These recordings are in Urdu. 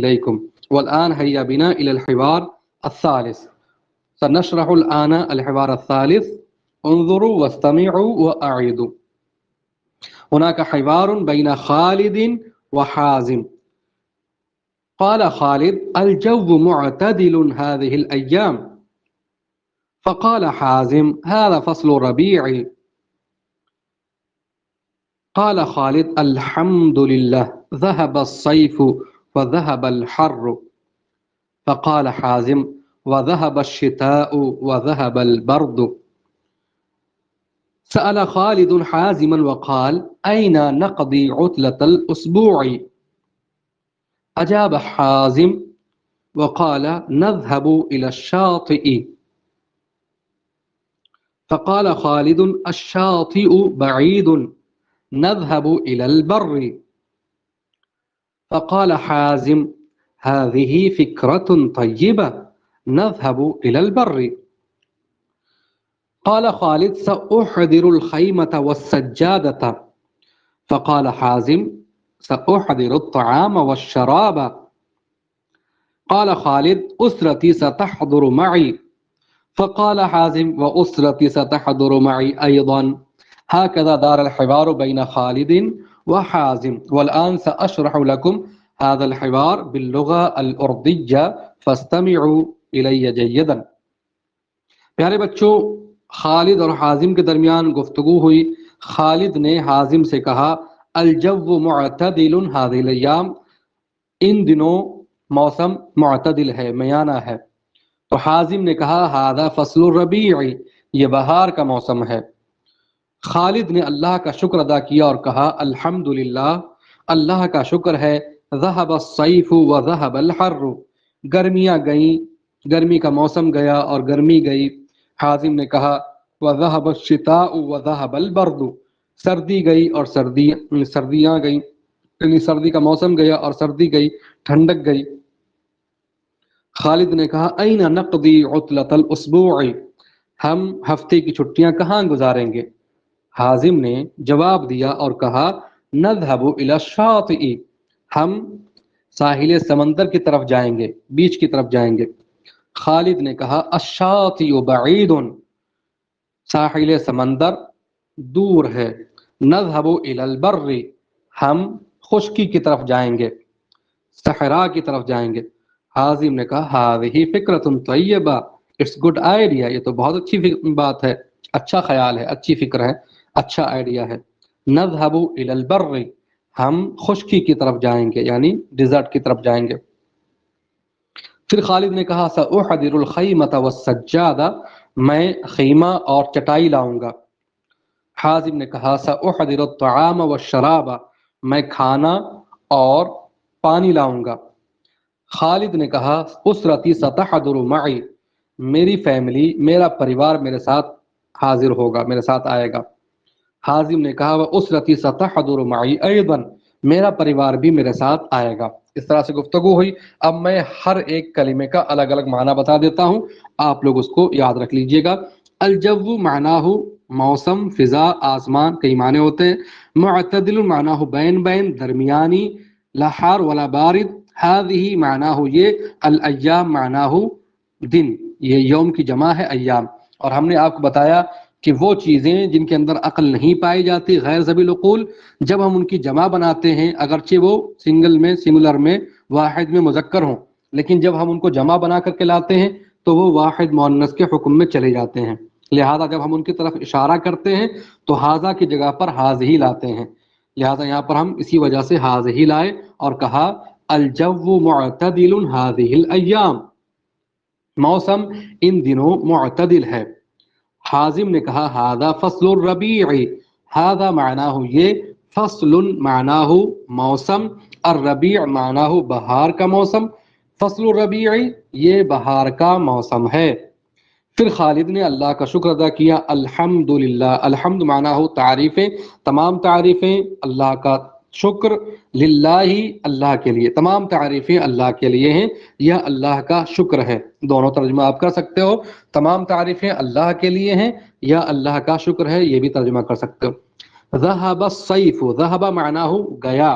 إليكم والآن هيا بنا إلى الحوار الثالث. سنشرح الآن الحوار الثالث. انظروا واستمعوا وأعيدوا. هناك حوار بين خالد وحازم. قال خالد: الجو معتدل هذه الأيام. فقال حازم: هذا فصل الربيع. قال خالد: الحمد لله ذهب الصيف وذهب الحر. فقال حازم: وذهب الشتاء وذهب البرد. سأل خالد حازما وقال: أين نقضي عطلة الأسبوع؟ أجاب حازم وقال: نذهب إلى الشاطئ. فقال خالد: الشاطئ بعيد، نذهب إلى البر. فقال حازم: هذه فكرة طيبة، نذهب إلى البر. قال خالد: سأحضر الخيمة والسجادة. فقال حازم: سأحضر الطعام والشراب. قال خالد: أسرتي ستحضر معي. فقال حازم: وأسرتي ستحضر معي أيضا. هكذا دار الحوار بين خالد وحازم. والآن سأشرح لكم هذا الحوار باللغة الأردية فاستمعوا إلي جيدا. پیارے بچوں، خالد اور حازم کے درمیان گفتگو ہوئی. خالد نے حازم سے کہا: الجو معتدل هذه الايام، ان دنوں موسم معتدل ہے، میانہ ہے. تو حازم نے کہا: هذا فصل الربیع، یہ بہار کا موسم ہے. خالد نے اللہ کا شکر ادا کیا اور کہا: الحمدللہ، اللہ کا شکر ہے. ذهب الصيف وذهب الحر، گرمیاں گئیں، گرمی کا موسم گیا اور گرمی گئی. حازم نے کہا: وذهب الشتاء وذهب البرد، سردی گئی اور سردیاں گئیں، یعنی سردی کا موسم گیا اور سردی گئی، ٹھنڈک گئی. خالد نے کہا: این نقضی عطلۃ الاسبوع، ہم ہفتے کی چھٹیاں کہاں گزاریں گے؟ حازم نے جواب دیا اور کہا: نذهب الى الشاطئ، ہم ساحل سمندر کی طرف جائیں گے، بیچ کی طرف جائیں گے. خالد نے کہا: الشاطئ بعید، ساحل سمندر دور ہے. نذهب الى البر، ہم خشکی کی طرف جائیں گے، صحرا کی طرف جائیں گے. حازم نے کہا: هذه فکرۃ طیبہ، اٹس گڈ آئیڈیا، یہ تو بہت اچھی بات ہے، اچھا خیال ہے، اچھی فکر ہے، اچھا آئیڈیا ہے. نذهب الى البر، ہم خشکی کی طرف جائیں گے، یعنی ڈیزرٹ کی طرف جائیں گے. پھر خالد نے کہا: سأحضر الخیمۃ والسجادہ، میں خیمہ اور چٹائی لاؤں گا. حازم نے کہا: سأحضر الطعام والشراب، میں کھانا اور پانی لاؤں گا. خالد نے کہا: اسرتی ستحضر معی، میری فیملی، میرا پریوار میرے ساتھ حاضر ہوگا، میرے ساتھ آئے گا. حازم نے کہا: واسرتی ستحضر معی ایضا، میرا پریوار بھی میرے ساتھ آئے گا. اس طرح سے گفتگو ہوئی. اب میں ہر ایک کلمے کا الگ الگ معنی بتا دیتا ہوں، آپ لوگ اس کو یاد رکھ لیجئے گا. الجو معناہ موسم، فضا، آسمان، کئی معنی ہوتے ہیں. معتدل معناہ بین بین، درمیانی، لا حار ولا بارد. هذه معناہ یہ، الایام معناہ دن، یہ یوم کی جمع ہے ایام. اور ہم نے آپ کو بتایا کہ وہ چیزیں جن کے اندر عقل نہیں پائی جاتی، غیر ذوی العقول، جب ہم ان کی جمع بناتے ہیں، اگرچہ وہ سنگل میں، سنگولر میں، واحد میں مذکر ہوں، لیکن جب ہم ان کو جمع بنا کر کے لاتے ہیں تو وہ واحد مؤنث کے حکم میں چلے جاتے ہیں. لہذا جب ہم ان کی طرف اشارہ کرتے ہیں تو ھذا کی جگہ پر ھذہ لاتے ہیں. لہذا یہاں پر ہم اسی وجہ سے ھذہ لائے اور کہا: الجو معتدل ھذہ الایام، موسم ان دنوں معتدل ہے. حازم نے کہا: ھذا فصل الربیع، ھذا معناہ یہ، فصل معناہ موسم، الربیع معناہ بہار کا موسم، فصل الربیع یہ بہار کا موسم ہے. پھر خالد نے اللہ کا شکر ادا کیا. الحمدللہ، الحمد معناہ تعریفیں، تمام تعریفیں اللہ کا، شکر للہ، اللہ کے لیے، تمام تعریفیں اللہ کے لیے ہیں، یہ اللہ کا شکر ہے. دونوں ترجمہ آپ کر سکتے ہو، تمام تعریفیں اللہ کے لیے ہیں یا اللہ کا شکر ہے، یہ بھی ترجمہ کر سکتے ہو. ذهب الصيف، ذهب معناہ گیا،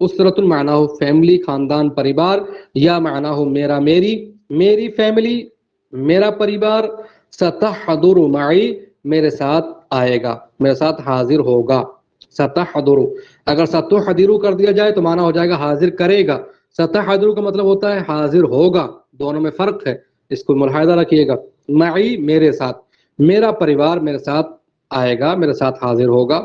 اسرۃ معنی ہو فیملی خاندان پریوار، یا معنی ہو میرا میری فیملی میرا پریوار، ستحضر معی میرے ساتھ آئے گا میرے ساتھ حاضر ہوگا، ستحضر اگر ستحضر کر دیا جائے تو معنی ہو جائے گا حاضر کرے گا، ستحضر کا مطلب ہوتا ہے حاضر ہوگا، دونوں میں فرق ہے، اس کو ملاحظہ رکھیے گا، معی میرے ساتھ، میرا پریوار میرے ساتھ آئے گا میرے ساتھ حاضر ہوگا۔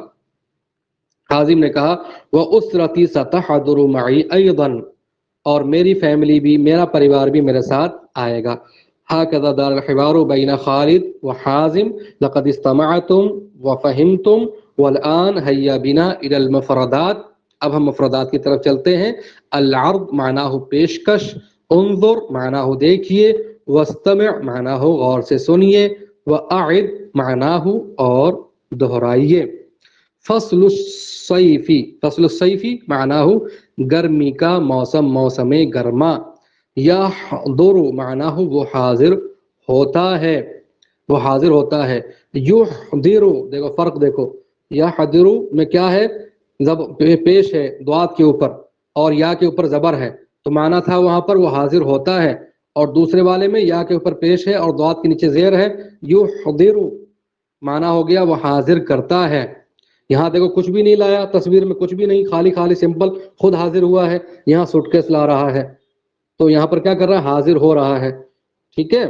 حازم نے کہا وَأُسْرَتِي سَتَحْضُرُ مَعِي أَيْضًا، اور میری فیملی بھی میرا پریوار بھی میرے ساتھ آئے گا۔ هكذا دار الحوار بين خالد وحازم لقد استمعتم وفهمتم والآن هيا بنا إلى المفردات۔ اب ہم مفردات کی طرف چلتے ہیں۔ العرض معنی ہو پیشکش، انظر معنی ہو دیکھیے، واستمع معنی ہو غور سے سنیے، واعد معنی ہو اور دہرائیے۔ فصل الصیفی معنی ہو گرمی کا موسم، موسم گرما۔ یحضر معنی ہو وہ حاضر ہوتا ہے، وہ حاضر ہوتا ہے۔ یحضر دیکھو فرق دیکھو، یحضر میں کیا ہے، پیش ہے دوات کے اوپر اور یا کے اوپر زبر ہے، تو معنی تھا وہاں پر وہ حاضر ہوتا ہے، اور دوسرے والے میں یا کے اوپر پیش ہے اور دوات کے نیچے زیر ہے، یحضر معنی ہو گیا وہ حاضر کرتا ہے۔ یہاں دیکھو کچھ بھی نہیں لایا، تصویر میں کچھ بھی نہیں، خالی خالی سمپل خود حاضر ہوا ہے، یہاں سوٹ کیس لا رہا ہے، تو یہاں پر کیا کر رہا ہے، حاضر ہو رہا ہے، ٹھیک ہے۔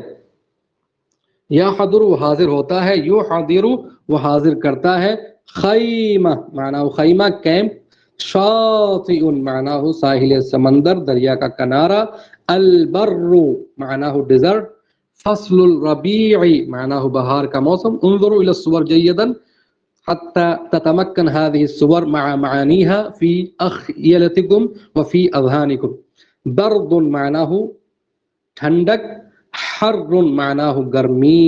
یا حضر وہ حاضر ہوتا ہے، یو حاضر وہ حاضر کرتا ہے۔ خیمہ معنی ہو خیمہ کیمپ، شاطئ معنی ہو ساحل سمندر دریا کا کنارہ، البر معنی ہو ڈیزرٹ، فصل الربیع معنی ہو بہار کا موسم۔ انظروا الى الصور جیدا حتى تتمكن هذه الصور مع معانيها في أخيلتكم وفي أذهانكم۔ برد معناه ٹھنڈک، حر معناه گرمی۔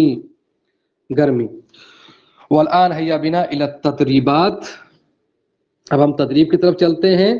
والآن هيا بنا إلى التدريبات، اب ہم تدریب کی طرف چلتے ہیں۔